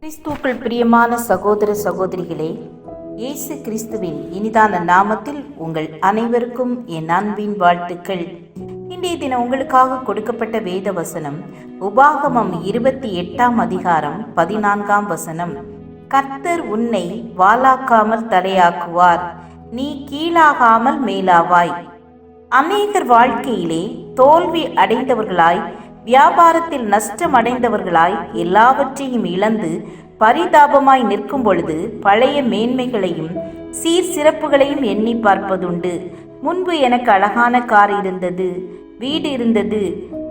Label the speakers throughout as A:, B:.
A: கிறிஸ்துவுக்குள் பிரியமான சகோதர சகோதரிகளே, இயேசு கிறிஸ்துவின் இனிதான நாமத்தில் உங்கள் அனைவருக்கும் என் அன்பின் வாழ்த்துக்கள். இன்றைய தினம் உங்களுக்காக கொடுக்கப்பட்ட வேத வசனம் உபாகமம் 28ஆம் அதிகாரம் 14ஆம் வசனம். கர்த்தர் உன்னை வாலாக்காமல் தலையாக்குவார், நீ கீழாகாமல் மேலாவாய். அநேகர் வாழ்க்கையிலே தோல்வி அடைந்தவர்களாய், வியாபாரத்தில் நஷ்டம் அடைந்தவர்களாய், எல்லாவற்றையும் இழந்து பரிதாபமாய் நிற்கும் பொழுது பழைய மேன்மைகளையும் சிறப்புகளையும் எண்ணி பார்ப்பதுண்டு. முன்பு எனக்கு அழகான கார் இருந்தது, வீடு இருந்தது,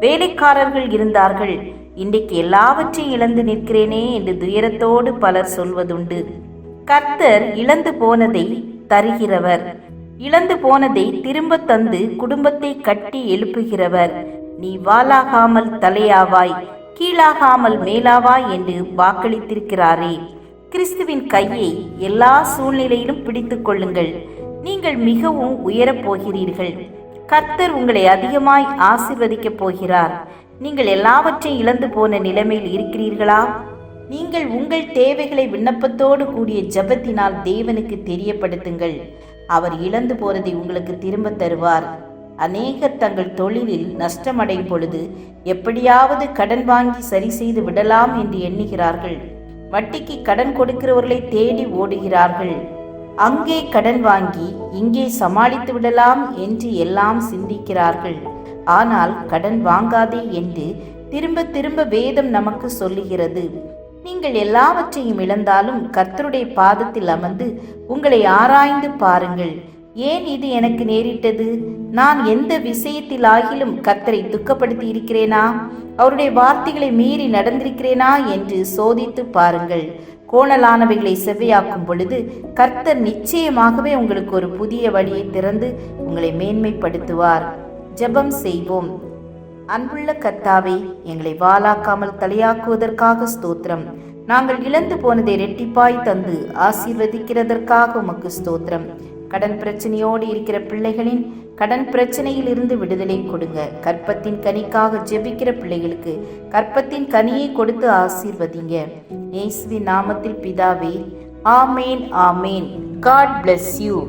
A: வேலைக்காரர்கள் இருந்தார்கள், இன்றைக்கு எல்லாவற்றையும் இழந்து நிற்கிறேனே என்று துயரத்தோடு பலர் சொல்வதுண்டு. கர்த்தர் இழந்து போனதை தருகிறவர், இழந்து போனதை திரும்ப தந்து குடும்பத்தை கட்டி எழுப்புகிறவர். நீ வாலாகாமல் தலையாவாய், கீழாகாமல் மேலாவாய் என்று வாக்களித்திருக்கிறாரே. கிறிஸ்துவின் கையை எல்லா சூழ்நிலையிலும் பிடித்துக் கொள்ளுங்கள், நீங்கள் மிகவும் உயரப் போகிறீர்கள். கர்த்தர் உங்களை அதிகமாய் ஆசீர்வதிக்கப் போகிறார். நீங்கள் எல்லாவற்றையும் இழந்து போன நிலைமையில் இருக்கிறீர்களா? நீங்கள் உங்கள் தேவைகளை விண்ணப்பத்தோடு கூடிய ஜெபத்தினால் தேவனுக்கு தெரியப்படுத்துங்கள். அவர் இழந்து போறதை உங்களுக்கு திரும்ப தருவார். அநேகர் தங்கள் தொழிலில் நஷ்டமடையும் பொழுது எப்படியாவது கடன் வாங்கி சரி செய்து விடலாம் என்று எண்ணுகிறார்கள். வட்டிக்கு கடன் கொடுக்கிறவர்களை தேடி ஓடுகிறார்கள். அங்கே கடன் வாங்கி இங்கே சமாளித்து விடலாம் என்று எல்லாம் சிந்திக்கிறார்கள். ஆனால் கடன் வாங்காதே என்று திரும்ப திரும்ப வேதம் நமக்கு சொல்லுகிறது. நீங்கள் எல்லாவற்றையும் இழந்தாலும் கர்த்தருடைய பாதத்தில் அமர்ந்து உங்களை ஆராய்ந்து பாருங்கள். ஏன் இது எனக்கு நேரிட்டது? நான் எந்த விஷயத்தில் ஆகிலும் கர்த்தரை துக்கப்படுத்தி இருக்கிறேனா? அவருடைய வார்த்தைகளை மீறி நடந்திருக்கிறேனா என்று சோதித்து பாருங்கள். கோணலானவைகளை செவ்வையாக்கும் பொழுது கர்த்தர் நிச்சயமாகவே உங்களுக்கு ஒரு புதிய வழியை திறந்து உங்களை மேன்மைப்படுத்துவார். ஜெபம் செய்வோம். அன்புள்ள கர்த்தாவே, எங்களை வாலாக்காமல் தலையாக்குவதற்காக ஸ்தோத்திரம். நாங்கள் இழந்து போனதை இரட்டிப்பாய் தந்து ஆசீர்வதிக்கிறதற்காக உமக்கு ஸ்தோத்திரம். கடன் பிரச்சனையோடு இருக்கிற பிள்ளைகளின் கடன் பிரச்சனையில் இருந்து விடுதலை கொடுங்க. கற்பத்தின் கனிக்காக ஜெபிக்கிற பிள்ளைகளுக்கு கற்பத்தின் கனியை கொடுத்து ஆசீர்வதிங்க. இயேசுவின் நாமத்தில் பிதாவே, ஆமேன், ஆமேன். God bless you.